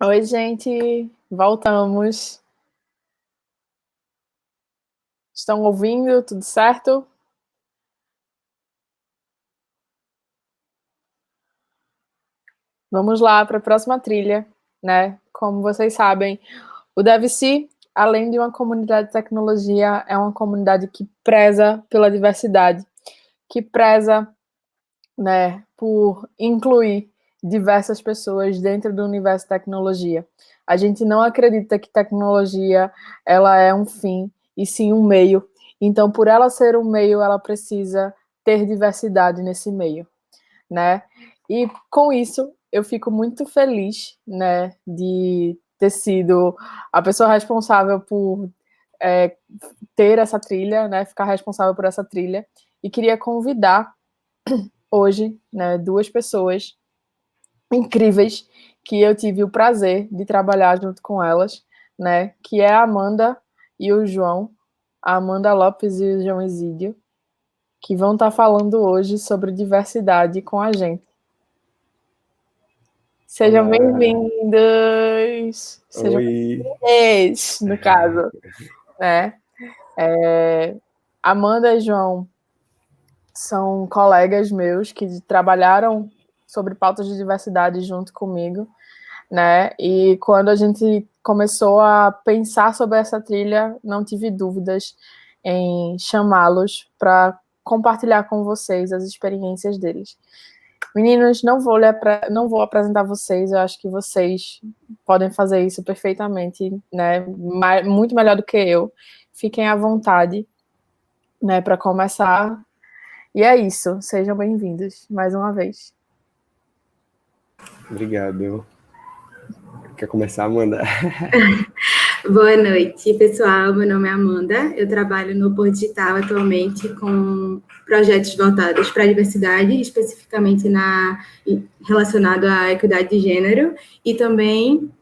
Oi, gente, voltamos. Estão ouvindo? Tudo certo? Vamos lá para a próxima trilha, né? Como vocês sabem, o DevC, além de uma comunidade de tecnologia, é uma comunidade que preza pela diversidade, que preza, né, por incluir diversas pessoas dentro do universo de tecnologia. A gente não acredita que tecnologia ela é um fim, e sim um meio. Então, por ela ser um meio, ela precisa ter diversidade nesse meio, né? E com isso, eu fico muito feliz, né, de ter sido a pessoa responsável por é, ter essa trilha, né, ficar responsável por essa trilha. E queria convidar hoje, né, duas pessoas incríveis que eu tive o prazer de trabalhar junto com elas, né, que é a Amanda e o João, a Amanda Lopes e o João Isídio, que vão estar falando hoje sobre diversidade com a gente. Sejam Olá, bem-vindos! Sejam oi. bem-vindos, no caso, né? Amanda e João são colegas meus que trabalharam sobre pautas de diversidade junto comigo, né? E quando a gente começou a pensar sobre essa trilha, não tive dúvidas em chamá-los para compartilhar com vocês as experiências deles. Meninos, não vou apresentar vocês, eu acho que vocês podem fazer isso perfeitamente, né? Muito melhor do que eu. Fiquem à vontade, né, para começar. E é isso, sejam bem-vindos mais uma vez. Obrigado. Quer começar, Amanda? Boa noite, pessoal. Meu nome é Amanda. Eu trabalho no Por Digital atualmente com projetos voltados para a diversidade, especificamente relacionado à equidade de gênero e também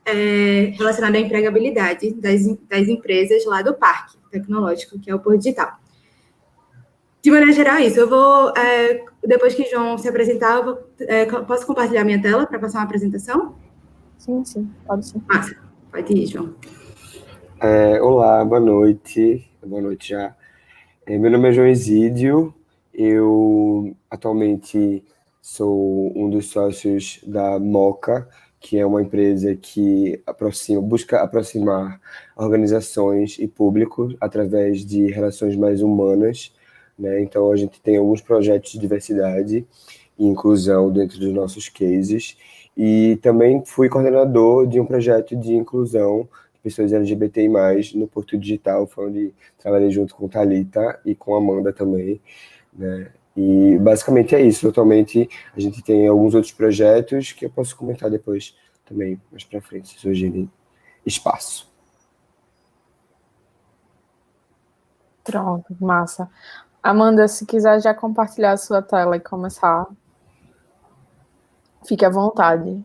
relacionado à empregabilidade das empresas lá do Parque Tecnológico, que é o Por Digital. De maneira geral, é isso. Eu vou, depois que o João se apresentar, posso compartilhar minha tela para passar uma apresentação? Sim, pode sim. Massa, pode ir, João. Olá, boa noite. Boa noite já. Meu nome é João Isídio. Eu atualmente sou um dos sócios da Moca, que é uma empresa que busca aproximar organizações e público através de relações mais humanas, né? Então, a gente tem alguns projetos de diversidade e inclusão dentro dos nossos cases. E também fui coordenador de um projeto de inclusão de pessoas LGBTI+, no Porto Digital, foi onde trabalhei junto com Thalita e com Amanda também, né? E basicamente é isso. Atualmente a gente tem alguns outros projetos que eu posso comentar depois também, mais para frente, se surgirem espaço. Pronto, massa. Amanda, se quiser já compartilhar a sua tela e começar, fique à vontade.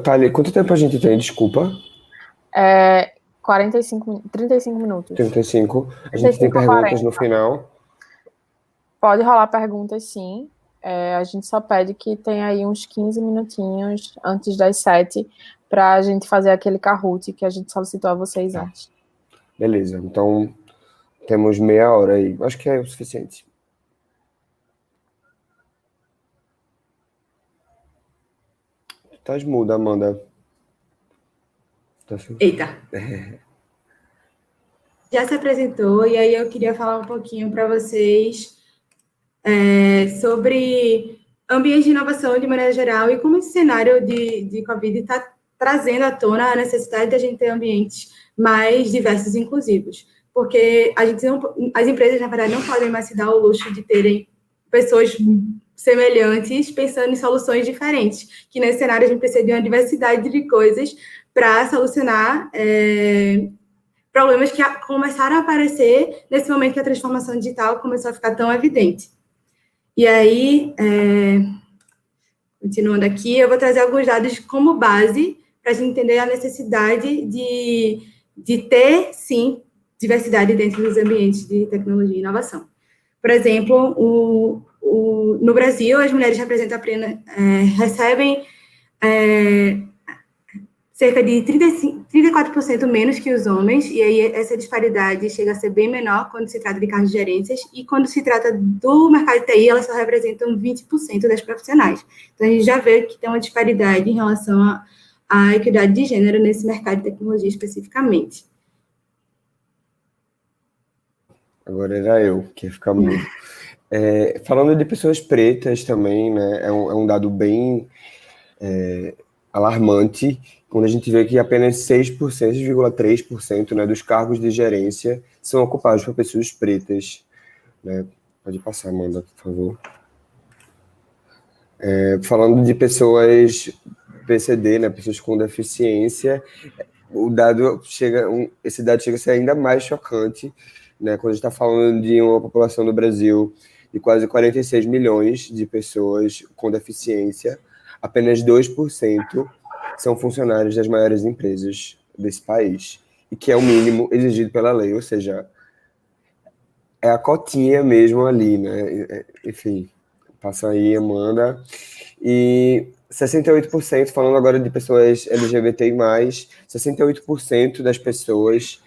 Thalia, quanto tempo a gente tem? Desculpa. 35 minutos. 35. A gente tem 35 a perguntas 40. no final. Pode rolar perguntas, sim. A gente só pede que tenha aí uns 15 minutinhos antes das 7 para a gente fazer aquele Kahoot que a gente solicitou a vocês antes. Beleza, então temos meia hora aí. Acho que é o suficiente. Estás muda, Amanda. Eita. Já se apresentou, e aí eu queria falar um pouquinho para vocês sobre ambiente de inovação de maneira geral e como esse cenário de Covid está trazendo à tona a necessidade de a gente ter ambientes mais diversos e inclusivos. Porque as empresas, na verdade, não podem mais se dar o luxo de terem pessoas semelhantes pensando em soluções diferentes. Que nesse cenário a gente precisa de uma diversidade de coisas para solucionar problemas que começaram a aparecer nesse momento que a transformação digital começou a ficar tão evidente. E aí, continuando aqui, eu vou trazer alguns dados como base para a gente entender a necessidade de ter, sim, diversidade dentro dos ambientes de tecnologia e inovação. Por exemplo, no Brasil, as mulheres recebem cerca de 34% menos que os homens, e aí essa disparidade chega a ser bem menor quando se trata de cargos de gerências, e quando se trata do mercado de TI, elas só representam 20% das profissionais. Então, a gente já vê que tem uma disparidade em relação à equidade de gênero nesse mercado de tecnologia especificamente. Agora era eu que ia ficar mudo. Falando de pessoas pretas também, né, é um dado bem alarmante, quando a gente vê que apenas 6,3%, né, dos cargos de gerência são ocupados por pessoas pretas. Né? Pode passar, Amanda, por favor. Falando de pessoas PCD, né, pessoas com deficiência, esse dado chega a ser ainda mais chocante, né, quando a gente está falando de uma população do Brasil de quase 46 milhões de pessoas com deficiência, apenas 2% são funcionários das maiores empresas desse país, e que é o mínimo exigido pela lei, ou seja, é a cotinha mesmo ali, né? Enfim, passa aí, Amanda. E 68%, falando agora de pessoas LGBTI+, 68% das pessoas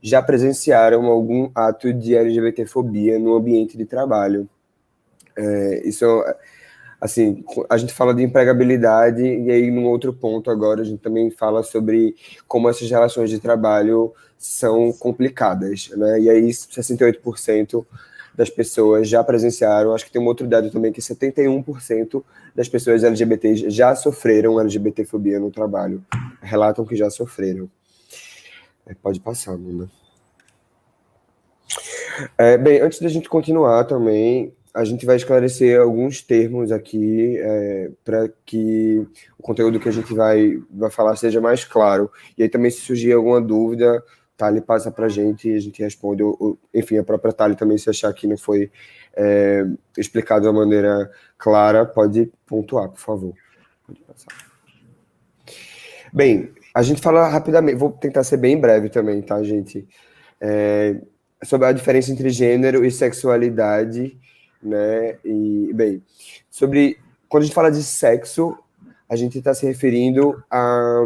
já presenciaram algum ato de LGBTfobia no ambiente de trabalho. Isso, assim, a gente fala de empregabilidade, e aí num outro ponto agora a gente também fala sobre como essas relações de trabalho são complicadas, né? E aí 68% das pessoas já presenciaram, acho que tem um outro dado também, que 71% das pessoas LGBTs já sofreram LGBTfobia no trabalho, relatam que já sofreram. Pode passar, Nuna. Bem, antes da gente continuar também, a gente vai esclarecer alguns termos aqui para que o conteúdo que a gente vai falar seja mais claro. E aí também, se surgir alguma dúvida, Thali passa para a gente e a gente responde. Enfim, a própria Thali também, se achar que não foi explicado de uma maneira clara, pode pontuar, por favor. Pode passar. Bem, a gente fala rapidamente, vou tentar ser bem breve também, tá, gente? Sobre a diferença entre gênero e sexualidade, né? E, bem, quando a gente fala de sexo, a gente está se referindo à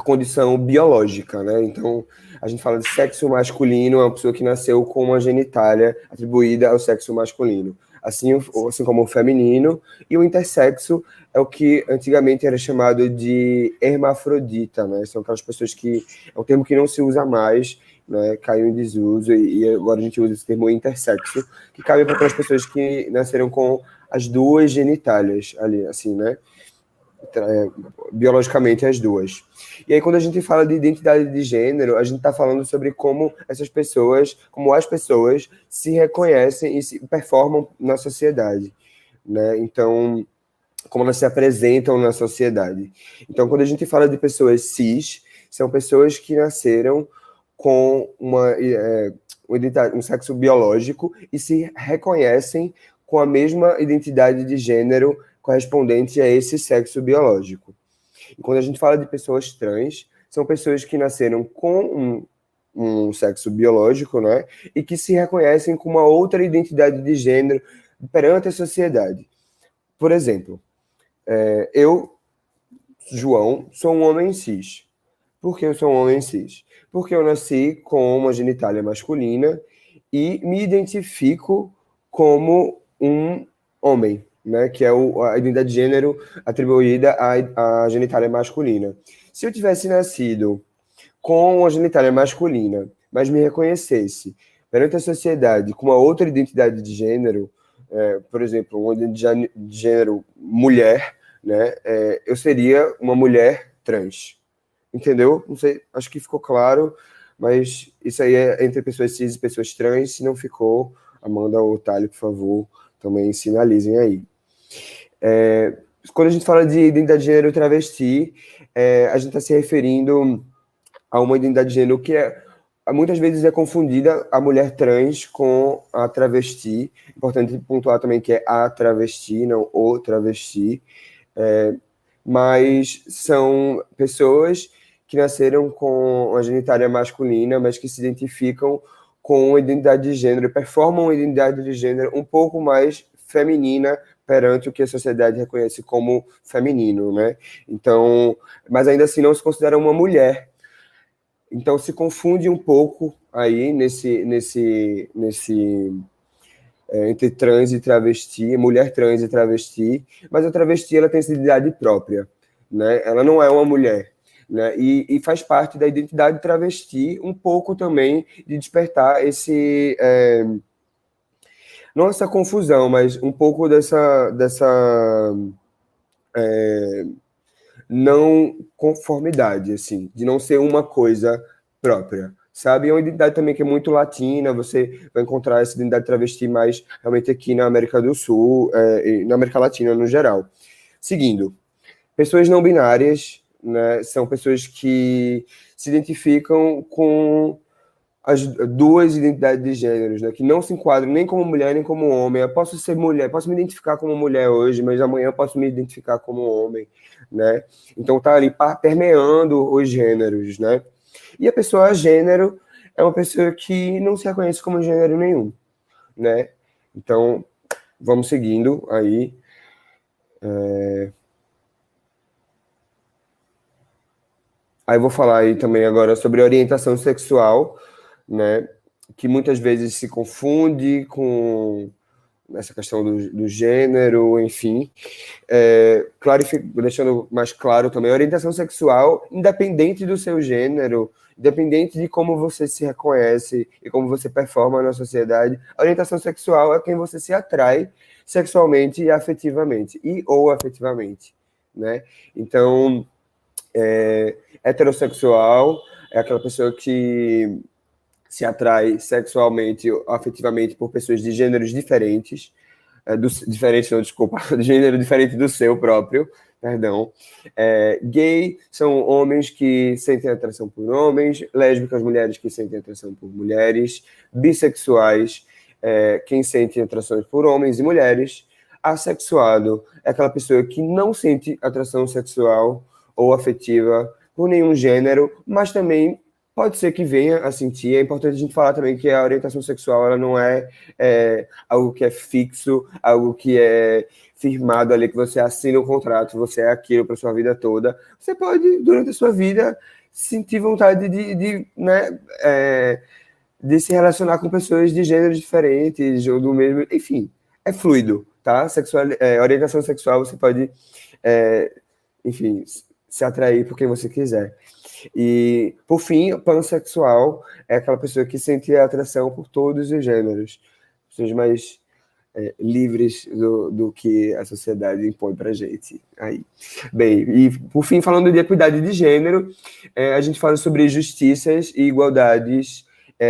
condição biológica, né? Então, a gente fala de sexo masculino, é uma pessoa que nasceu com uma genitália atribuída ao sexo masculino. Assim como o feminino, e o intersexo é o que antigamente era chamado de hermafrodita, né? São aquelas pessoas que é um termo que não se usa mais, né, caiu em desuso, e agora a gente usa esse termo intersexo, que cabe para aquelas pessoas que nasceram com as duas genitálias ali, assim, né? Biologicamente as duas. E aí, quando a gente fala de identidade de gênero, a gente está falando sobre como as pessoas se reconhecem e se performam na sociedade, né? Então, como elas se apresentam na sociedade. Então, quando a gente fala de pessoas cis, são pessoas que nasceram com um sexo biológico e se reconhecem com a mesma identidade de gênero correspondente a esse sexo biológico. E quando a gente fala de pessoas trans, são pessoas que nasceram com um sexo biológico, né, e que se reconhecem com uma outra identidade de gênero perante a sociedade. Por exemplo, eu, João, sou um homem cis. Por que eu sou um homem cis? Porque eu nasci com uma genitália masculina e me identifico como um homem, né? Que é a identidade de gênero atribuída à genitália masculina. Se eu tivesse nascido com uma genitália masculina, mas me reconhecesse perante a sociedade com uma outra identidade de gênero, por exemplo, uma identidade de gênero mulher, né? Eu seria uma mulher trans. Entendeu? Não sei, acho que ficou claro, mas isso aí é entre pessoas cis e pessoas trans. Se não ficou, Amanda ou Thali, por favor, também sinalizem aí. Quando a gente fala de identidade de gênero travesti, a gente está se referindo a uma identidade de gênero que muitas vezes é confundida a mulher trans com a travesti. Importante pontuar também que é a travesti, não o travesti. Mas são pessoas que nasceram com a genitália masculina, mas que se identificam com uma identidade de gênero, performam uma identidade de gênero um pouco mais feminina perante o que a sociedade reconhece como feminino, né? Então, mas ainda assim não se considera uma mulher. Então se confunde um pouco aí entre trans e travesti, mulher trans e travesti, mas a travesti ela tem essa identidade própria, né? Ela não é uma mulher, né? E faz parte da identidade travesti um pouco também de despertar não essa confusão, mas um pouco dessa não conformidade, assim, de não ser uma coisa própria, sabe? É uma identidade também que é muito latina, você vai encontrar essa identidade travesti mais realmente aqui na América do Sul, e na América Latina no geral. Seguindo, pessoas não binárias, né, são pessoas que se identificam com as duas identidades de gêneros, né, que não se enquadram nem como mulher nem como homem. Eu posso ser mulher, posso me identificar como mulher hoje, mas amanhã eu posso me identificar como homem, né? Então tá ali permeando os gêneros, né? E a pessoa gênero é uma pessoa que não se reconhece como gênero nenhum, né? Então vamos seguindo aí. Aí eu vou falar aí também agora sobre orientação sexual, né, que muitas vezes se confunde com essa questão do gênero, enfim. Deixando mais claro também, orientação sexual, independente do seu gênero, independente de como você se reconhece e como você performa na sociedade, a orientação sexual é quem você se atrai sexualmente e afetivamente, ou afetivamente, né? Então, heterossexual é aquela pessoa que se atrai sexualmente ou afetivamente por pessoas de gêneros diferentes, de gênero diferente do seu próprio, perdão. Gay são homens que sentem atração por homens, lésbicas, mulheres que sentem atração por mulheres, bissexuais, quem sente atrações por homens e mulheres. Assexuado é aquela pessoa que não sente atração sexual ou afetiva por nenhum gênero, mas também pode ser que venha a sentir. É importante a gente falar também que a orientação sexual ela não é algo que é fixo, algo que é firmado ali, que você assina um contrato, você é aquilo para sua vida toda. Você pode, durante a sua vida, sentir vontade de se relacionar com pessoas de gêneros diferentes, ou do mesmo... Enfim, é fluido, tá? Orientação sexual, você pode, enfim, se atrair por quem você quiser. E, por fim, pansexual é aquela pessoa que sente atração por todos os gêneros, pessoas mais livres do que a sociedade impõe pra gente. Aí. Bem, e por fim, falando de equidade de gênero, a gente fala sobre justiças e igualdades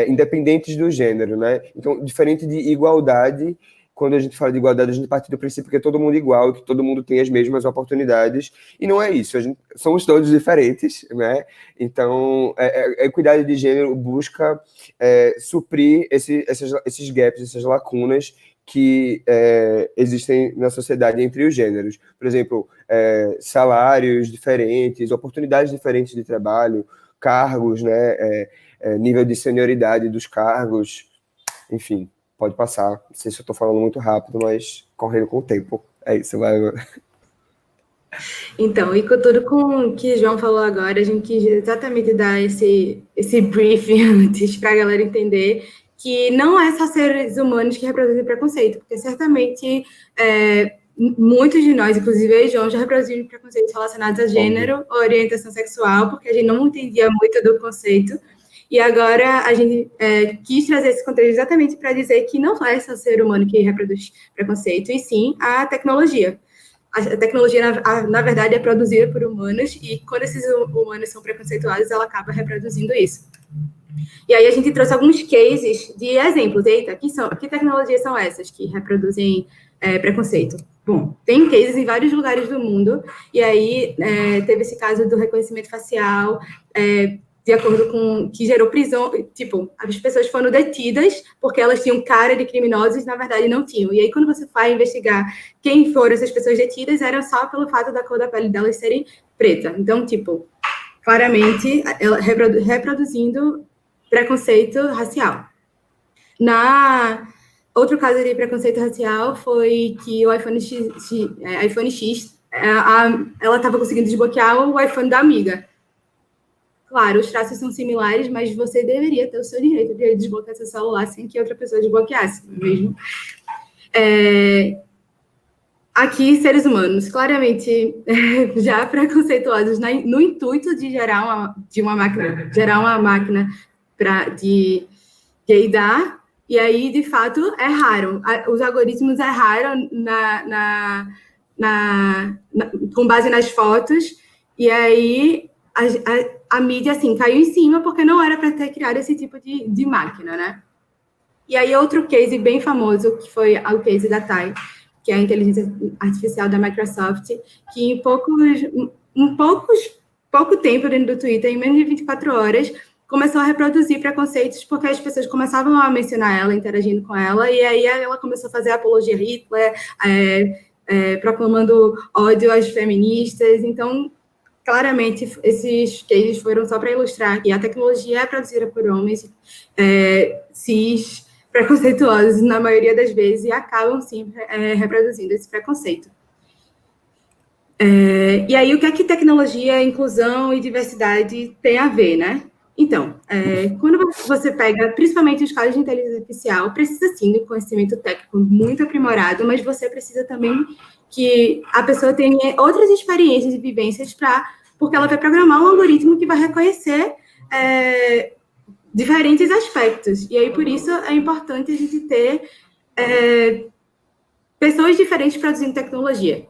independentes do gênero, né? Então, diferente de igualdade, quando a gente fala de igualdade, a gente parte do princípio que é todo mundo igual, que todo mundo tem as mesmas oportunidades, e não é isso, somos todos diferentes, né? Então, a equidade de gênero busca suprir esses gaps, essas lacunas que existem na sociedade entre os gêneros. Por exemplo, salários diferentes, oportunidades diferentes de trabalho, cargos, né? Nível de senioridade dos cargos, enfim. Pode passar. Não sei se eu estou falando muito rápido, mas correndo com o tempo. É isso, vai. Então, e com tudo com o que o João falou agora, a gente quis exatamente dar esse briefing antes para a galera entender que não é só seres humanos que reproduzem preconceito, porque certamente muitos de nós, inclusive eu e João, já reproduzimos preconceitos relacionados a gênero ou orientação sexual, porque a gente não entendia muito do conceito. E agora a gente quis trazer esse conteúdo exatamente para dizer que não é só o ser humano que reproduz preconceito, e sim a tecnologia. A tecnologia, na verdade, é produzida por humanos, e quando esses humanos são preconceituosos, ela acaba reproduzindo isso. E aí a gente trouxe alguns cases de exemplos. Eita, que tecnologias são essas que reproduzem preconceito? Bom, tem cases em vários lugares do mundo, e aí teve esse caso do reconhecimento facial, de acordo com que gerou prisão, tipo, as pessoas foram detidas porque elas tinham cara de criminosos, na verdade não tinham. E aí, quando você vai investigar quem foram essas pessoas detidas, era só pelo fato da cor da pele delas serem preta. Então, tipo, claramente, ela reproduzindo preconceito racial. Outro caso de preconceito racial foi que o iPhone X, ela estava conseguindo desbloquear o iPhone da amiga. Claro, os traços são similares, mas você deveria ter o seu direito de desbloquear seu celular sem que outra pessoa desbloqueasse, mesmo. Aqui, seres humanos, claramente já preconceituosos no intuito de gerar uma máquina de gaydar, e aí, de fato, erraram. Os algoritmos erraram com base nas fotos, e aí a mídia, assim, caiu em cima porque não era para ter criado esse tipo de máquina, né? E aí, outro case bem famoso, que foi o case da TAI, que é a inteligência artificial da Microsoft, que em pouco tempo dentro do Twitter, em menos de 24 horas, começou a reproduzir preconceitos porque as pessoas começavam a mencionar ela, interagindo com ela, e aí ela começou a fazer apologia a Hitler, proclamando ódio às feministas. Então, claramente, esses cases foram só para ilustrar que a tecnologia é produzida por homens cis, preconceituosos, na maioria das vezes, e acabam, sim, reproduzindo esse preconceito. E aí, o que é que tecnologia, inclusão e diversidade tem a ver, né? Então, quando você pega, principalmente os casos de inteligência artificial, precisa, sim, de conhecimento técnico muito aprimorado, mas você precisa também que a pessoa tenha outras experiências e vivências porque ela vai programar um algoritmo que vai reconhecer diferentes aspectos. E aí, por isso, é importante a gente ter pessoas diferentes produzindo tecnologia.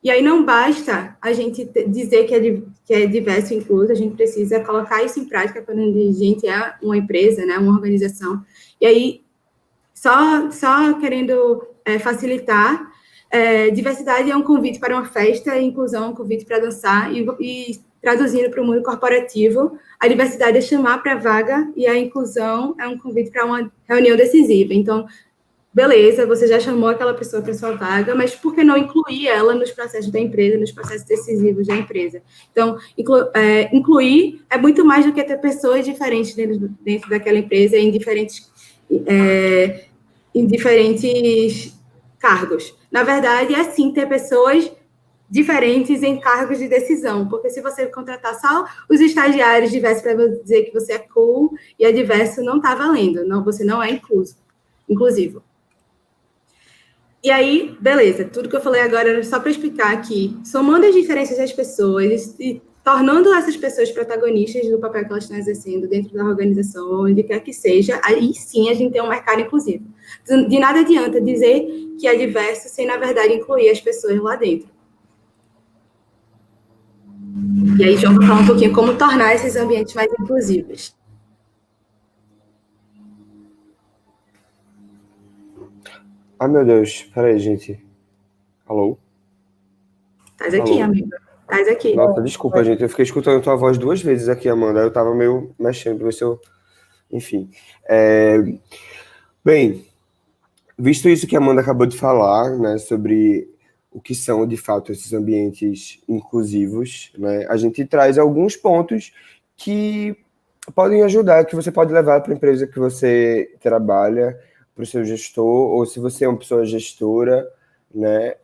E aí não basta a gente dizer que é diverso e incluso, a gente precisa colocar isso em prática quando a gente é uma empresa, né, uma organização. E aí, só querendo facilitar, diversidade é um convite para uma festa, inclusão é um convite para dançar, e traduzindo para o mundo corporativo, a diversidade é chamar para a vaga e a inclusão é um convite para uma reunião decisiva. Então, beleza, você já chamou aquela pessoa para sua vaga, mas por que não incluir ela nos processos da empresa, nos processos decisivos da empresa? Então, incluir é muito mais do que ter pessoas diferentes dentro daquela empresa em diferentes cargos. Na verdade, é sim ter pessoas diferentes em cargos de decisão, porque se você contratar só os estagiários diversos para dizer que você é cool e é diverso, não está valendo, não, você não é inclusivo. E aí, beleza, tudo que eu falei agora era só para explicar aqui, somando as diferenças das pessoas e tornando essas pessoas protagonistas do papel que elas estão exercendo dentro da organização, onde quer que seja, aí sim a gente tem um mercado inclusivo. De nada adianta dizer que é diverso sem, na verdade, incluir as pessoas lá dentro. E aí, João vai falar um pouquinho como tornar esses ambientes mais inclusivos. Ah, meu Deus, peraí, gente. Alô? Estás aqui, amigo. Estás aqui. Nossa, desculpa, gente. Eu fiquei escutando tua voz 2 vezes aqui, Amanda. Eu tava meio mexendo pra ver se eu... Enfim. Bem, visto isso que a Amanda acabou de falar, né, sobre o que são, de fato, esses ambientes inclusivos, né, a gente traz alguns pontos que podem ajudar, que você pode levar para a empresa que você trabalha, para o seu gestor, ou se você é uma pessoa gestora, né,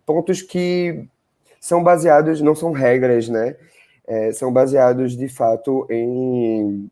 pontos que são baseados, não são regras, né, são baseados, de fato, em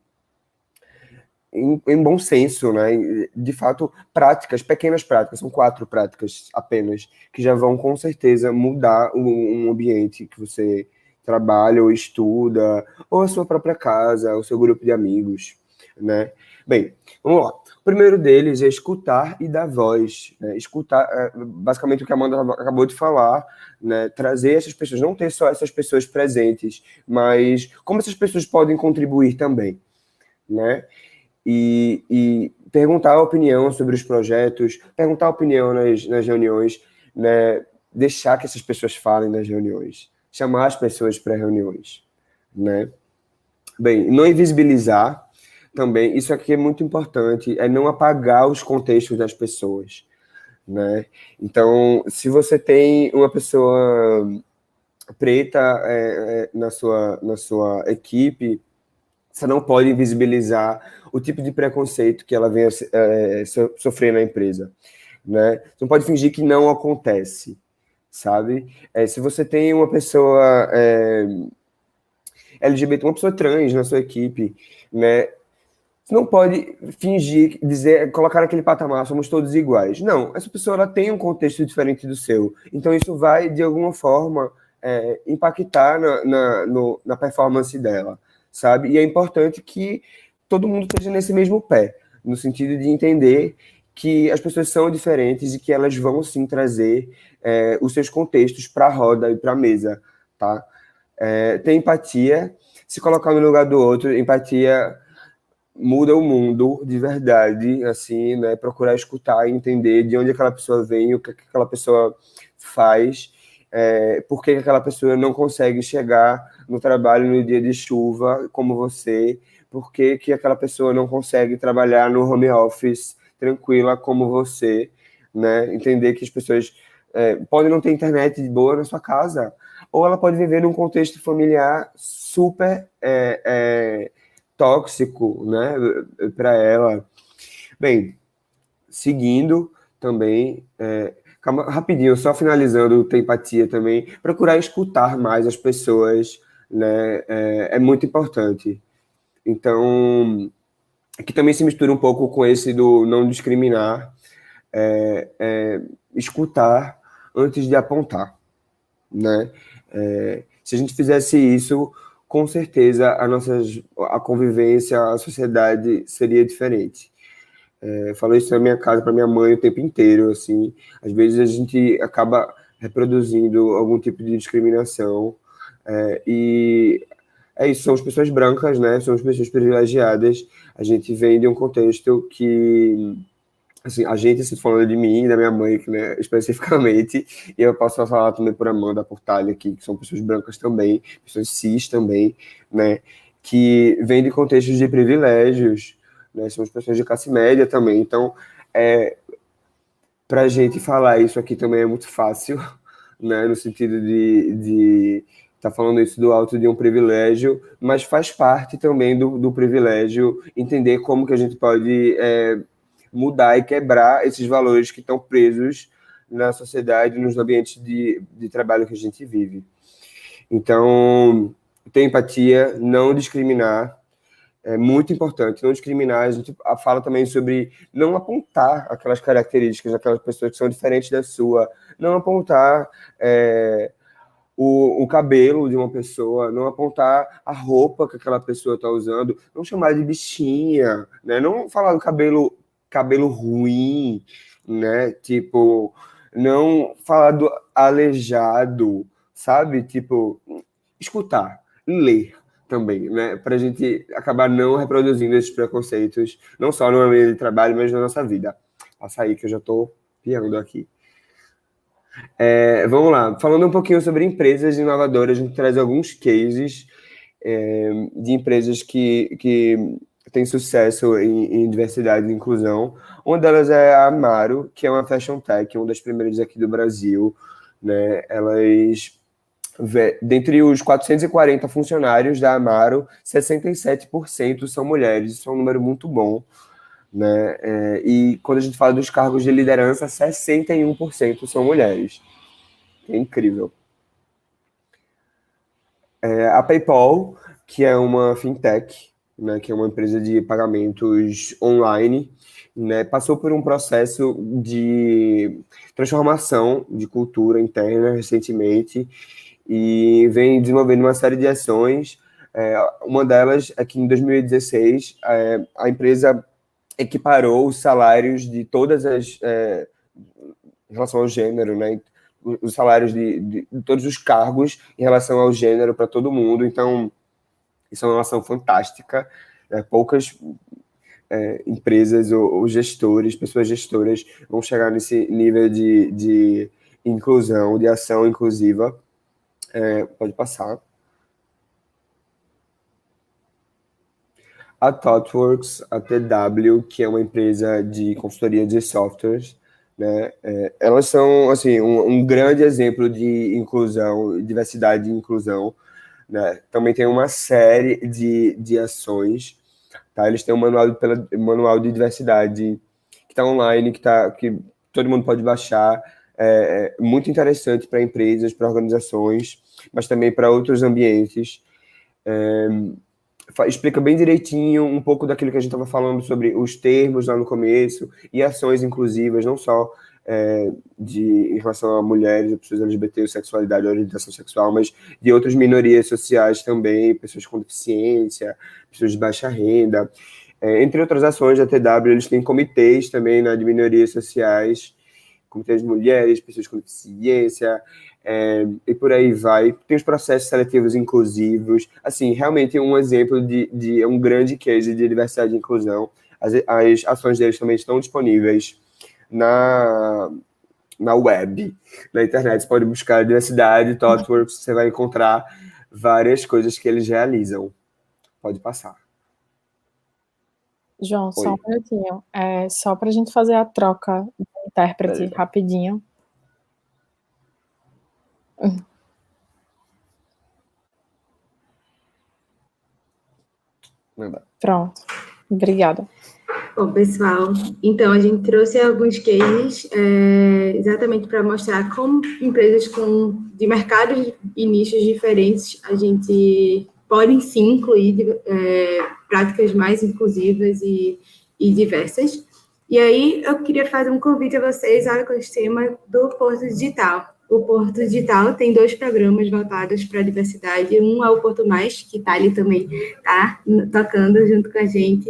bom senso, né? De fato, práticas, pequenas práticas, são 4 práticas apenas, que já vão com certeza mudar um ambiente que você trabalha ou estuda, ou a sua própria casa, o seu grupo de amigos, né? Bem, vamos lá. O primeiro deles é escutar e dar voz, né? Escutar, basicamente o que a Amanda acabou de falar, né? Trazer essas pessoas, não ter só essas pessoas presentes, mas como essas pessoas podem contribuir também, né? E perguntar a opinião sobre os projetos, perguntar a opinião nas reuniões, né? Deixar que essas pessoas falem nas reuniões, chamar as pessoas para reuniões, né? Bem, não invisibilizar também, isso aqui é muito importante, é não apagar os contextos das pessoas, né? Então, se você tem uma pessoa preta na sua equipe, você não pode invisibilizar o tipo de preconceito que ela venha sofrer na empresa, né? Você não pode fingir que não acontece, sabe? Se você tem uma pessoa LGBT, uma pessoa trans na sua equipe, né? Você não pode fingir, dizer, colocar naquele patamar, somos todos iguais. Não, essa pessoa ela tem um contexto diferente do seu. Então, isso vai, de alguma forma, impactar na performance dela, sabe? E é importante que todo mundo esteja nesse mesmo pé, no sentido de entender que as pessoas são diferentes e que elas vão, sim, trazer os seus contextos para a roda e para a mesa, tá? Ter empatia, se colocar no lugar do outro, empatia muda o mundo de verdade, assim, né? Procurar escutar e entender de onde aquela pessoa vem, o que aquela pessoa faz, por que aquela pessoa não consegue chegar no trabalho no dia de chuva como você, por que aquela pessoa não consegue trabalhar no home office tranquila como você, né? Entender que as pessoas podem não ter internet boa na sua casa, ou ela pode viver num contexto familiar super tóxico, né, para ela. Bem, seguindo também, rapidinho, só finalizando, ter empatia também, procurar escutar mais as pessoas, né, é muito importante. Então, aqui também se mistura um pouco com esse do não discriminar, escutar antes de apontar, né? Se a gente fizesse isso, com certeza a convivência, a sociedade seria diferente. Falo isso na minha casa para minha mãe o tempo inteiro, assim. Às vezes a gente acaba reproduzindo algum tipo de discriminação, e é isso, somos pessoas brancas, né? Somos pessoas privilegiadas. A gente vem de um contexto que, assim, a gente, assim, falando de mim e da minha mãe, né, especificamente, e eu posso falar também por Amanda, por Thalia aqui, que são pessoas brancas também, pessoas cis também, né, que vêm de contextos de privilégios, né, somos pessoas de classe média também, então, para a gente falar isso aqui também é muito fácil, né, no sentido de estar falando isso do alto de um privilégio, mas faz parte também do privilégio entender como que a gente pode mudar e quebrar esses valores que estão presos na sociedade, nos ambientes de trabalho que a gente vive. Então, ter empatia, não discriminar, é muito importante, não discriminar. A gente fala também sobre não apontar aquelas características daquelas pessoas que são diferentes da sua, não apontar o cabelo de uma pessoa, não apontar a roupa que aquela pessoa está usando, não chamar de bichinha, né? Não falar do cabelo ruim, né? Tipo, não falar do aleijado, sabe? Tipo, escutar, ler também, né? Para a gente acabar não reproduzindo esses preconceitos, não só no ambiente de trabalho, mas na nossa vida. Passa aí que eu já estou piando aqui. Vamos lá, falando um pouquinho sobre empresas inovadoras, a gente traz alguns cases de empresas que têm sucesso em diversidade e inclusão. Uma delas é a Amaro, que é uma fashion tech, uma das primeiras aqui do Brasil, né? Dentre os 440 funcionários da Amaro, 67% são mulheres, isso é um número muito bom, né? E quando a gente fala dos cargos de liderança, 61% são mulheres. É incrível. A PayPal, que é uma fintech, né, que é uma empresa de pagamentos online, né, passou por um processo de transformação de cultura interna recentemente e vem desenvolvendo uma série de ações. Uma delas é que em 2016 a empresa equiparou os salários de todas as em relação ao gênero, né? Os salários de todos os cargos em relação ao gênero para todo mundo. Então, isso é uma ação fantástica. Poucas empresas ou gestores, pessoas gestoras, vão chegar nesse nível de inclusão, de ação inclusiva. Pode passar. A ThoughtWorks, a TW, que é uma empresa de consultoria de softwares, né? Elas são assim um grande exemplo de inclusão, diversidade e inclusão, né? Também tem uma série de ações, tá? Eles têm um manual de diversidade que está online, que todo mundo pode baixar, muito interessante para empresas, para organizações, mas também para outros ambientes. Explica bem direitinho um pouco daquilo que a gente estava falando sobre os termos lá no começo e ações inclusivas, não só em relação a mulheres, a pessoas LGBT, sexualidade, orientação sexual, mas de outras minorias sociais também, pessoas com deficiência, pessoas de baixa renda. Entre outras ações, a TW, eles têm comitês também, né, de minorias sociais, comitês de mulheres, pessoas com deficiência, e por aí vai. Tem os processos seletivos inclusivos. Assim, realmente é um exemplo de um grande case de diversidade e inclusão. As ações deles também estão disponíveis na web, na internet. Você pode buscar diversidade, ThoughtWorks, você vai encontrar várias coisas que eles realizam. Pode passar. João, só um minutinho. Só para a gente fazer a troca do intérprete rapidinho. Pronto. Obrigada. Bom, pessoal, então a gente trouxe alguns cases exatamente para mostrar como empresas de mercados e nichos diferentes a gente pode sim incluir práticas mais inclusivas e diversas. E aí eu queria fazer um convite a vocês ao ecossistema do Porto Digital. O Porto Digital tem 2 programas voltados para a diversidade. Um é o Porto Mais, que está ali também, tá tocando junto com a gente.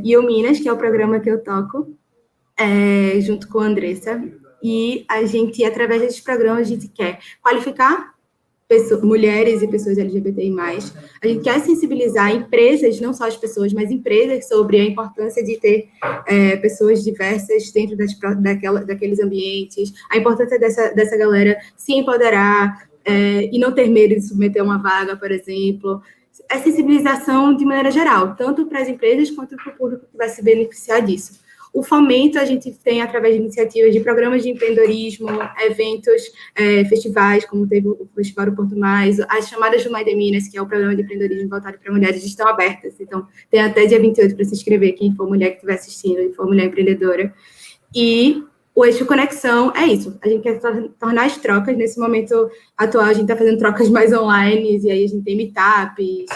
E o Minas, que é o programa que eu toco, junto com a Andressa. E a gente, através desses programas, a gente quer qualificar mulheres e pessoas LGBTI+. A gente quer sensibilizar empresas, não só as pessoas, mas empresas sobre a importância de ter pessoas diversas dentro daqueles ambientes, a importância dessa galera se empoderar e não ter medo de submeter uma vaga, por exemplo. É sensibilização de maneira geral, tanto para as empresas quanto para o público que vai se beneficiar disso. O fomento a gente tem através de iniciativas de programas de empreendedorismo, eventos, festivais, como teve o Festival do Porto Mais, as chamadas do Mãe de Minas, que é o programa de empreendedorismo voltado para mulheres, estão abertas. Então, tem até dia 28 para se inscrever, quem for mulher que estiver assistindo e for mulher empreendedora. E o Eixo Conexão é isso. A gente quer tornar as trocas. Nesse momento atual, a gente está fazendo trocas mais online, e aí a gente tem meetups,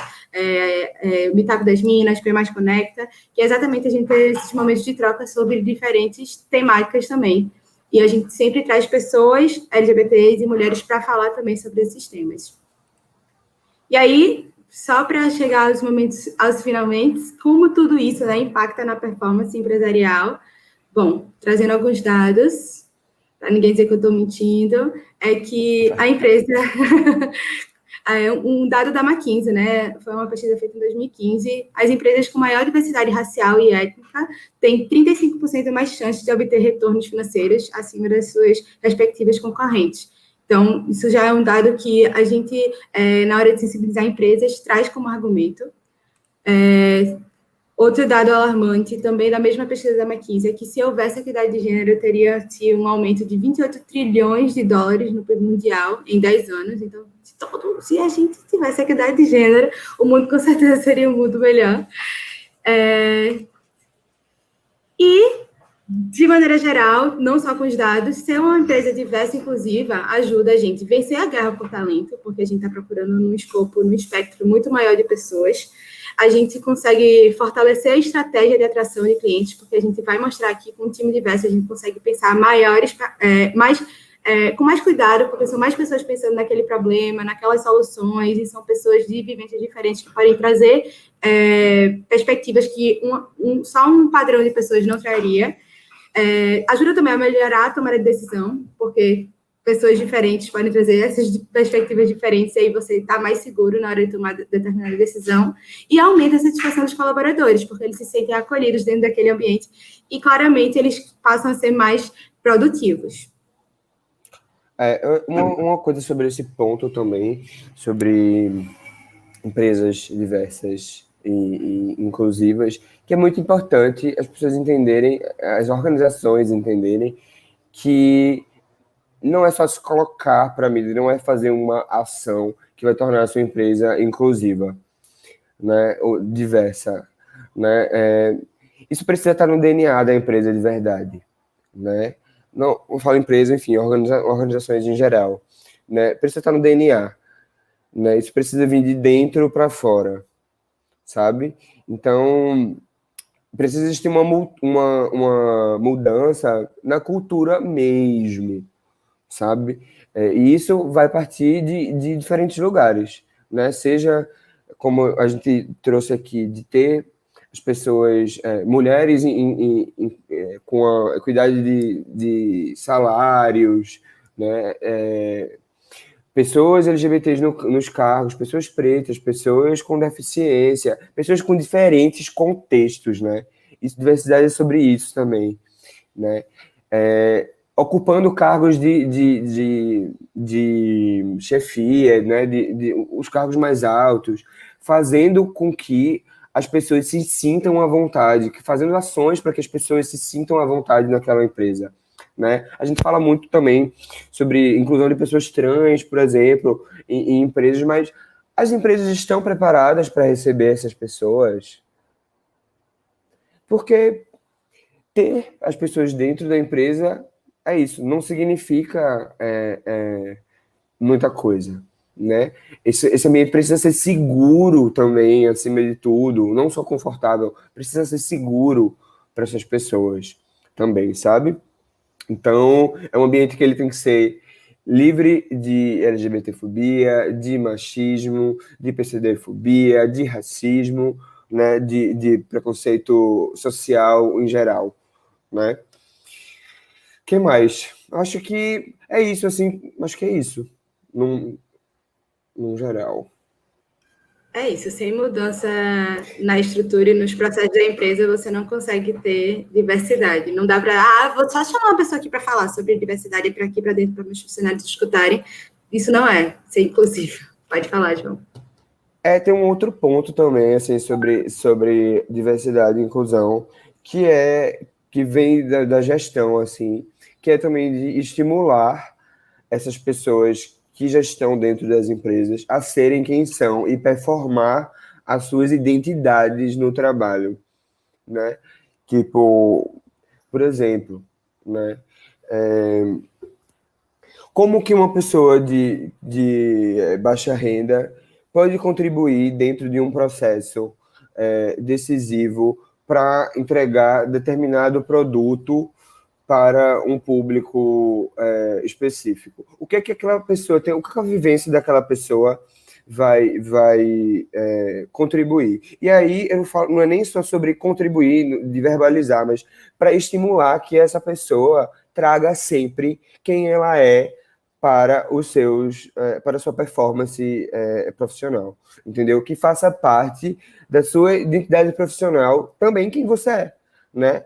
Meetup das Minas, P Mais Conecta, que é exatamente a gente ter esses momentos de troca sobre diferentes temáticas também. E a gente sempre traz pessoas LGBTs e mulheres para falar também sobre esses temas. E aí, só para chegar aos finalmente, como tudo isso, né, impacta na performance empresarial. Bom, trazendo alguns dados, para ninguém dizer que eu estou mentindo, é que a empresa... um dado da McKinsey, né? Foi uma pesquisa feita em 2015. As empresas com maior diversidade racial e étnica têm 35% mais chances de obter retornos financeiros acima das suas respectivas concorrentes. Então, isso já é um dado que a gente, na hora de sensibilizar empresas, traz como argumento. Outro dado alarmante, também da mesma pesquisa da McKinsey, é que se houvesse equidade de gênero, teria um aumento de 28 trilhões de dólares no PIB mundial em 10 anos. Então, se a gente tivesse equidade de gênero, o mundo com certeza seria um mundo melhor. E, de maneira geral, não só com os dados, ser uma empresa diversa e inclusiva ajuda a gente a vencer a guerra por talento, porque a gente está procurando num espectro muito maior de pessoas. A gente consegue fortalecer a estratégia de atração de clientes, porque a gente vai mostrar aqui com um time diverso, a gente consegue pensar com mais cuidado, porque são mais pessoas pensando naquele problema, naquelas soluções, e são pessoas de vivências diferentes que podem trazer perspectivas que só um padrão de pessoas não traria. Ajuda também a melhorar a tomada de decisão, porque pessoas diferentes podem trazer essas perspectivas diferentes, e aí você está mais seguro na hora de tomar determinada decisão, e aumenta a satisfação dos colaboradores, porque eles se sentem acolhidos dentro daquele ambiente, e claramente eles passam a ser mais produtivos. Uma coisa sobre esse ponto também, sobre empresas diversas e inclusivas, que é muito importante as pessoas entenderem, as organizações entenderem que não é só se colocar para mídia, não é fazer uma ação que vai tornar a sua empresa inclusiva, né, ou diversa, né? Isso precisa estar no DNA da empresa de verdade, né? Não, eu falo empresa, enfim, organizações em geral, né? Precisa estar no DNA, né? Isso precisa vir de dentro para fora, sabe? Então, precisa existir uma mudança na cultura mesmo, sabe? E isso vai partir de diferentes lugares, né? Seja, como a gente trouxe aqui, de ter as pessoas, mulheres com a equidade de salários, né? Pessoas LGBTs nos cargos, pessoas pretas, pessoas com deficiência, pessoas com diferentes contextos, né? Isso, diversidade é sobre isso também, né? Ocupando cargos de chefia, né? Os cargos mais altos, fazendo com que as pessoas se sintam à vontade, fazendo ações para que as pessoas se sintam à vontade naquela empresa, né? A gente fala muito também sobre inclusão de pessoas trans, por exemplo, em empresas, mas as empresas estão preparadas para receber essas pessoas? Porque ter as pessoas dentro da empresa é isso, não significa muita coisa, né? Esse ambiente precisa ser seguro também, acima de tudo, não só confortável, precisa ser seguro para essas pessoas também, sabe? Então, é um ambiente que ele tem que ser livre de LGBTfobia, de machismo, de PCD-fobia, de racismo, né, de preconceito social em geral, né? Que mais? Acho que é isso, assim, acho que é isso, num geral. É isso, sem mudança na estrutura e nos processos da empresa, você não consegue ter diversidade. Não dá para, vou só chamar uma pessoa aqui para falar sobre diversidade para aqui para dentro para meus funcionários escutarem. Isso não é ser inclusivo. Pode falar, João. Tem um outro ponto também, assim, sobre diversidade e inclusão, que vem da gestão, assim, que é também de estimular essas pessoas que já estão dentro das empresas a serem quem são e performar as suas identidades no trabalho, né? Tipo, por exemplo, né? Como que uma pessoa de baixa renda pode contribuir dentro de um processo decisivo para entregar determinado produto para um público específico? O que é que aquela pessoa tem, o que a vivência daquela pessoa vai contribuir? E aí eu falo, não é nem só sobre contribuir, de verbalizar, mas para estimular que essa pessoa traga sempre quem ela é para a sua performance profissional, entendeu? Que faça parte da sua identidade profissional também quem você é, né?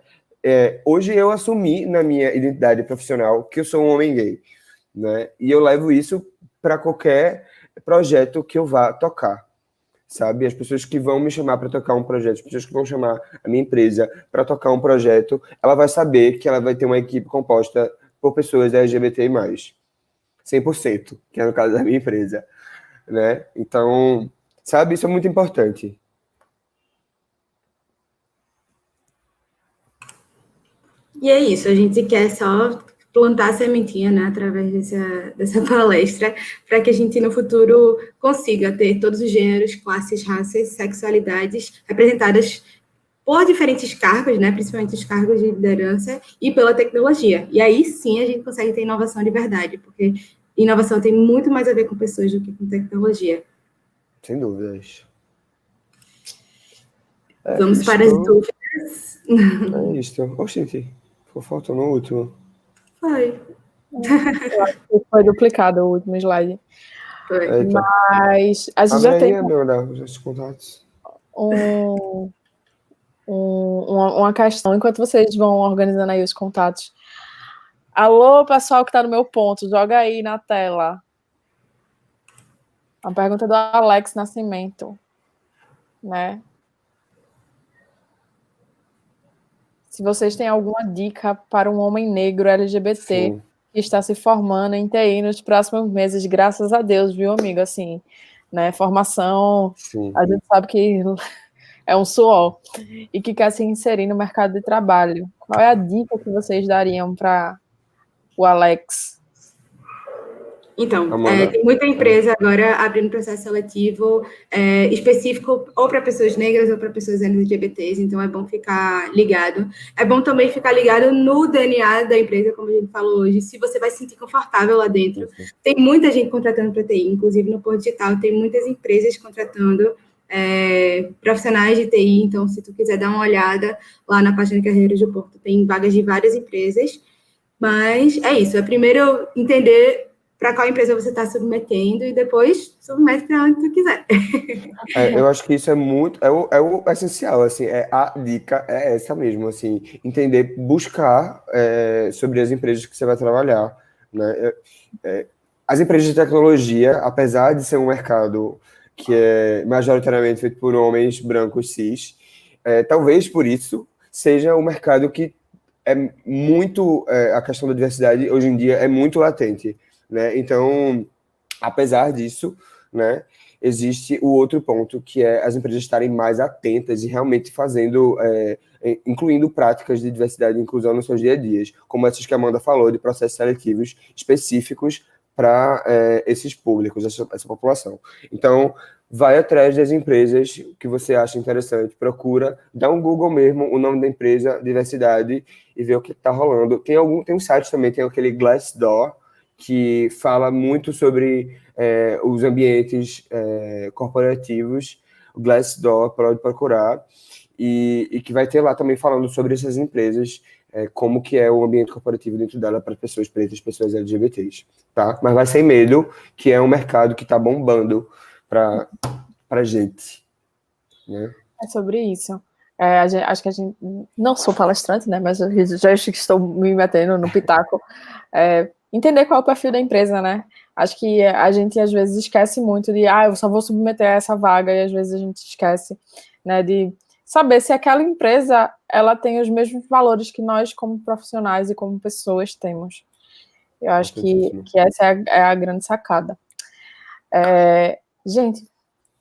Hoje eu assumi na minha identidade profissional que eu sou um homem gay, né? E eu levo isso para qualquer projeto que eu vá tocar, sabe? As pessoas que vão me chamar para tocar um projeto, as pessoas que vão chamar a minha empresa para tocar um projeto, ela vai saber que ela vai ter uma equipe composta por pessoas LGBTI+. 100%, que é no caso da minha empresa, né? Então, sabe, isso é muito importante. E é isso, a gente quer só plantar a sementinha, né, através dessa palestra, para que a gente no futuro consiga ter todos os gêneros, classes, raças, sexualidades representadas por diferentes cargos, né, principalmente os cargos de liderança e pela tecnologia. E aí sim a gente consegue ter inovação de verdade, porque inovação tem muito mais a ver com pessoas do que com tecnologia. Sem dúvidas. Vamos para as dúvidas. É isso. Oxente, ficou faltando o último. Foi. Eu acho que foi duplicado o último slide. Foi. Mas a gente Abre já aí, tem Amanda, os contatos. uma questão, enquanto vocês vão organizando aí os contatos. Alô, pessoal que está no meu ponto, joga aí na tela. A pergunta do Alex Nascimento, né? Se vocês têm alguma dica para um homem negro LGBT Sim. que está se formando em TI nos próximos meses, graças a Deus, viu, amigo? Assim, né? Formação, Sim. a gente sabe que é um suor. E que quer se inserir no mercado de trabalho. Qual é a dica que vocês dariam para o Alex? Então, Amanda. tem muita empresa agora abrindo processo seletivo específico ou para pessoas negras ou para pessoas LGBTs, então é bom ficar ligado. É bom também ficar ligado no DNA da empresa, como a gente falou hoje, se você vai se sentir confortável lá dentro. Tem muita gente contratando para TI, inclusive no Porto Digital, tem muitas empresas contratando profissionais de TI, então se tu quiser dar uma olhada lá na página de carreiras do Porto, tem vagas de várias empresas, mas é isso, é primeiro entender para qual empresa você está submetendo e depois submete para onde tu quiser. Eu acho que isso é muito, é o essencial, assim, a dica é essa mesmo, assim, entender, buscar sobre as empresas que você vai trabalhar, né? As empresas de tecnologia, apesar de ser um mercado que é majoritariamente feito por homens brancos cis, talvez por isso seja um mercado que é muito, a questão da diversidade hoje em dia é muito latente, né? Então, apesar disso, né, existe o outro ponto, que é as empresas estarem mais atentas e realmente fazendo, incluindo práticas de diversidade e inclusão nos seus dia a dias, como essas que a Amanda falou, de processos seletivos específicos para esses públicos, essa população. Então, vai atrás das empresas que você acha interessante, procura, dá um Google mesmo, o nome da empresa, diversidade, e vê o que está rolando. Tem um site também, tem aquele Glassdoor, que fala muito sobre os ambientes corporativos. O Glassdoor pode procurar, e que vai ter lá também falando sobre essas empresas, como que é o ambiente corporativo dentro dela para pessoas pretas, pessoas LGBTs, tá? Mas vai sem medo, que é um mercado que está bombando para gente, né? É sobre isso. Acho que a gente... Não sou palestrante, né? Mas eu já estou me metendo no pitaco. Entender qual é o perfil da empresa, né? Acho que a gente, às vezes, esquece muito de eu só vou submeter a essa vaga, e às vezes a gente esquece, né, de saber se aquela empresa ela tem os mesmos valores que nós, como profissionais e como pessoas, temos. Eu acho que essa é a grande sacada. Gente,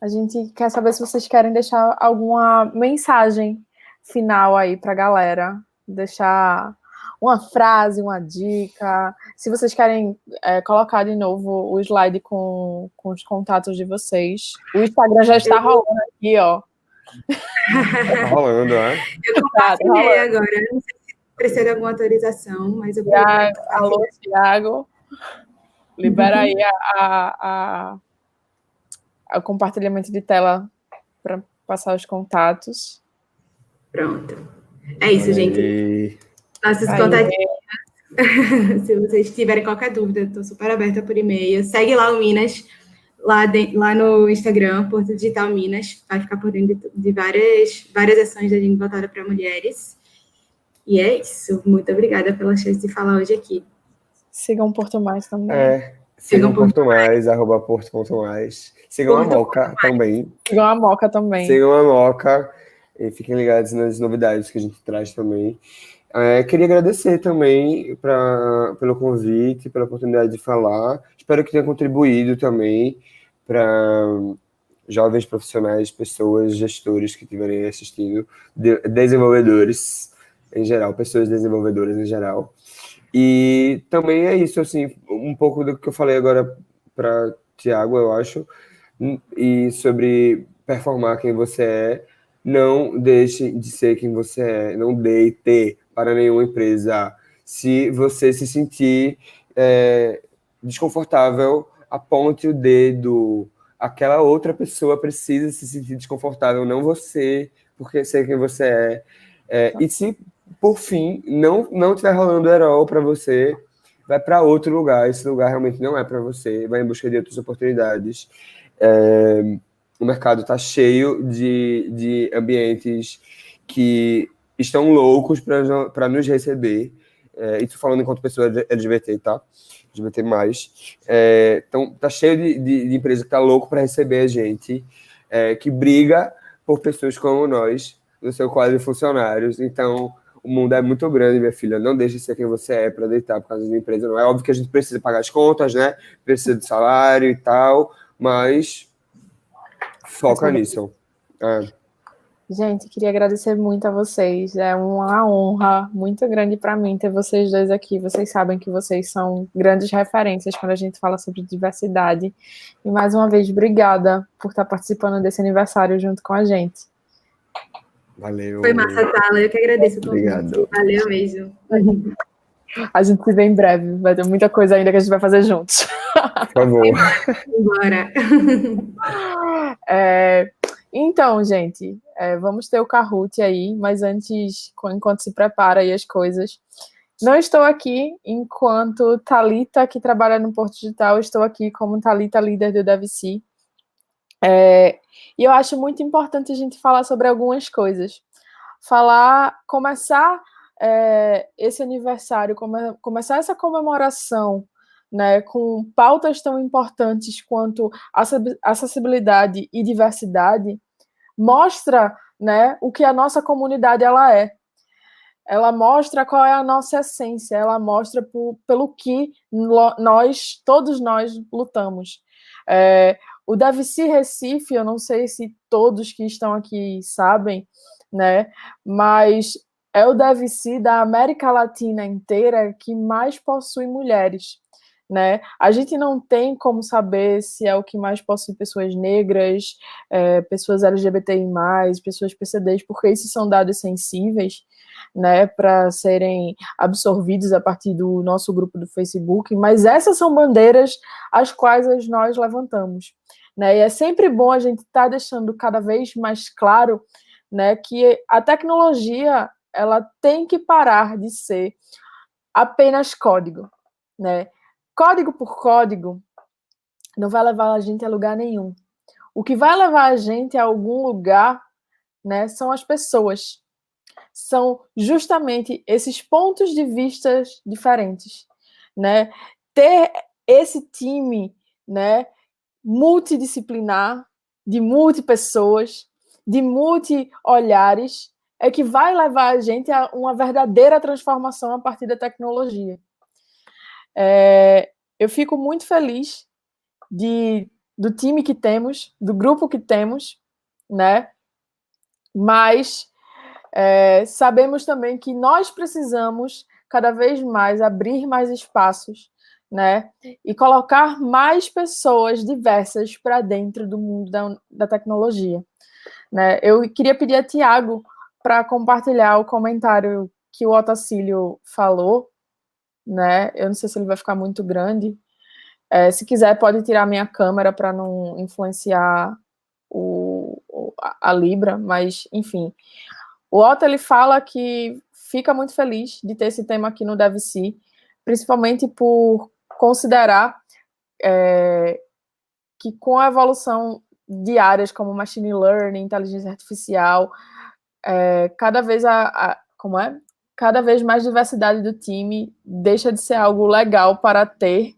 a gente quer saber se vocês querem deixar alguma mensagem final aí para a galera, deixar uma frase, uma dica. Se vocês querem colocar de novo o slide com os contatos de vocês. O Instagram já está rolando aqui, ó. Tá rolando, né? Eu compartilhei agora. Não sei se precisa de alguma autorização, mas eu alô, Thiago. Libera aí o compartilhamento de tela para passar os contatos. Pronto. É isso, gente. Nossos contatinhos. Se vocês tiverem qualquer dúvida, estou super aberta por e-mail. Segue lá o Minas, lá no Instagram, Porto Digital Minas. Vai ficar por dentro de várias ações da gente voltada para mulheres. E é isso. Muito obrigada pela chance de falar hoje aqui. Sigam Porto Mais também. Sigam Porto Mais, @porto.mais. Sigam a Moca também. Sigam a Moca também. Sigam a Moca e fiquem ligados nas novidades que a gente traz também. Queria agradecer também pelo convite, pela oportunidade de falar. Espero que tenha contribuído também para jovens profissionais, pessoas, gestores que estiverem assistindo, desenvolvedores em geral, pessoas desenvolvedoras em geral. E também é isso, assim, um pouco do que eu falei agora para Thiago, eu acho, e sobre performar quem você é. Não deixe de ser quem você é, não deite para nenhuma empresa. Se você se sentir desconfortável, aponte o dedo. Aquela outra pessoa precisa se sentir desconfortável, não você, porque sei quem você é. E se, por fim, não estiver rolando herói para você, vai para outro lugar. Esse lugar realmente não é para você, vai em busca de outras oportunidades. O mercado está cheio de ambientes que estão loucos para nos receber. Isso falando enquanto pessoa LGBT, tá? LGBT+. Então, está cheio de empresa que está louco para receber a gente, que briga por pessoas como nós, no seu quadro de funcionários. Então, O mundo é muito grande, minha filha. Não deixe de ser quem você é para deitar por causa da empresa. Não é óbvio que a gente precisa pagar as contas, né? Precisa de salário e tal, mas foca nisso. Gente, queria agradecer muito a vocês. É uma honra muito grande para mim ter vocês dois aqui. Vocês sabem que vocês são grandes referências quando a gente fala sobre diversidade. E mais uma vez, obrigada por estar participando desse aniversário junto com a gente. Valeu. Foi massa, Tala. Eu que agradeço o convite. Obrigado. Valeu mesmo. A gente se vê em breve. Vai ter muita coisa ainda que a gente vai fazer juntos. Por favor. Bora. Então, gente, vamos ter o Kahoot aí, mas antes, enquanto se prepara aí as coisas, não estou aqui enquanto Thalita, que trabalha no Porto Digital, estou aqui como Thalita, líder do DevC. E eu acho muito importante a gente falar sobre algumas coisas. Começar esse aniversário, começar essa comemoração, né, com pautas tão importantes quanto acessibilidade e diversidade, mostra, né, o que a nossa comunidade ela é. Ela mostra qual é a nossa essência, ela mostra pelo que todos nós lutamos. O DevC Recife, eu não sei se todos que estão aqui sabem, né, mas é o DevC da América Latina inteira que mais possui mulheres, né? A gente não tem como saber se é o que mais possui pessoas negras, pessoas LGBTI+, pessoas PCDs, porque esses são dados sensíveis, né, para serem absorvidos a partir do nosso grupo do Facebook, mas essas são bandeiras as quais nós levantamos, né? E é sempre bom a gente estar deixando cada vez mais claro, né, que a tecnologia ela tem que parar de ser apenas código, né? Código por código não vai levar a gente a lugar nenhum. O que vai levar a gente a algum lugar, né, são as pessoas. São justamente esses pontos de vista diferentes, né? Ter esse time, né, multidisciplinar, de multipessoas, de multi-olhares, é que vai levar a gente a uma verdadeira transformação a partir da tecnologia. Eu fico muito feliz do time que temos, do grupo que temos, né? Mas sabemos também que nós precisamos cada vez mais abrir mais espaços, né? E colocar mais pessoas diversas para dentro do mundo da tecnologia, né? Eu queria pedir a Tiago para compartilhar o comentário que o Otacílio falou, né? Eu não sei se ele vai ficar muito grande. Se quiser, pode tirar minha câmera para não influenciar a Libra, mas, enfim. O Otto, ele fala que fica muito feliz de ter esse tema aqui no DevC, principalmente por considerar que com a evolução de áreas como machine learning, inteligência artificial, cada vez mais diversidade do time deixa de ser algo legal para ter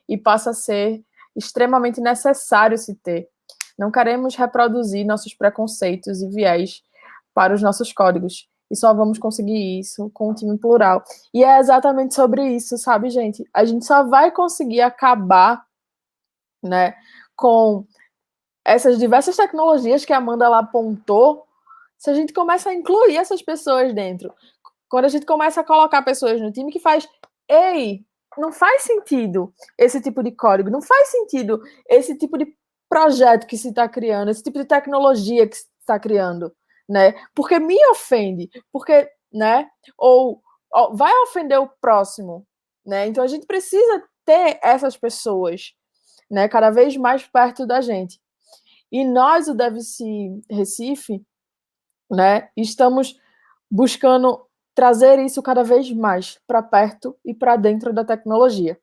e passa a ser extremamente necessário se ter. Não queremos reproduzir nossos preconceitos e viés para os nossos códigos. E só vamos conseguir isso com um time plural. E é exatamente sobre isso, sabe, gente? A gente só vai conseguir acabar, né, com essas diversas tecnologias que a Amanda lá apontou, se a gente começa a incluir essas pessoas dentro. Quando a gente começa a colocar pessoas no time que faz, ei, não faz sentido esse tipo de código, não faz sentido esse tipo de projeto que se está criando, esse tipo de tecnologia que se está criando, né? Porque me ofende, porque, né? Ou vai ofender o próximo, né? Então a gente precisa ter essas pessoas, né? Cada vez mais perto da gente. E nós, o DevC Recife, né? Estamos buscando trazer isso cada vez mais para perto e para dentro da tecnologia.